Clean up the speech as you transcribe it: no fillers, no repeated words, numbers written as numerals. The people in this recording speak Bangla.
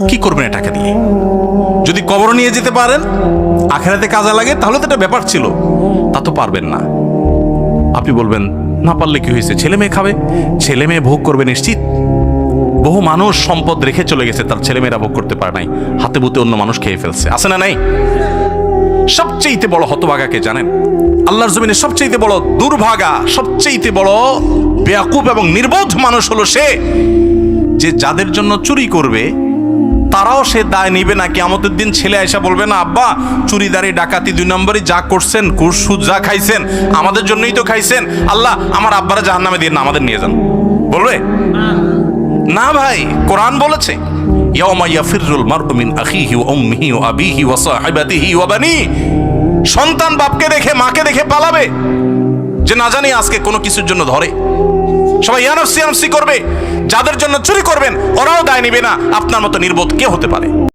কি করবেন এই টাকা দিয়ে? যদি কবর নিয়ে যেতে পারেন, আখেরাতে কাজে লাগে, তাহলে তো এটা ব্যাপার ছিল। তা তো পারবেন না। আপনি বলবেন না পারলে কি হয়েছে, ছেলে মেয়ে খাবে, ছেলে মেয়ে ভোগ করবে নিশ্চিত। বহু মানুষ সম্পদ রেখে চলে গেছে, তার ছেলেমেয়েরা ভোগ করতে পারে নাই, হাতে বুতে অন্য মানুষ খেয়ে ফেলছে, আছে না নাই? সবচেয়ে বড় হতভাগাকে জানেন? আল্লাহর জমিনে সবচেয়ে বড় দুর্ভাগা, সবচেয়ে বড় বেয়াকুব এবং নির্বোধ মানুষ হলো সে, যে যাদের জন্য চুরি করবে তারাও সে দায় নিবে না। কিয়ামতের দিন ছেলে আয়সা বলবে না, আব্বা চুরিদারি ডাকাতি 2 নম্বরই যা করছেন, ঘুষ সুদ যা খাইছেন আমাদের জন্যই তো খাইছেন, আল্লাহ আমার আব্বারা জাহান্নামে দিয়ে না, আমাদের নিয়ে যান। বলবে না ভাই, কোরআন বলেছে ইয়াউমা ইয়াফিরুল মারউ মিন আখিহি ওয়া উম্মিহি ওয়া আবিহি ওয়া সাহিবাতিহি ওয়া বানি। সন্তান বাপকে দেখে মাকে দেখে পালাবে, যে না জানি আজকে কোনো কিছুর জন্য ধরে। সবাই ইয়ানফসি করবে। যাদের জন্য চুরি করবেন ওরাও দায় নিবে না। আপনার মতো নির্বোধ কে হতে পারে?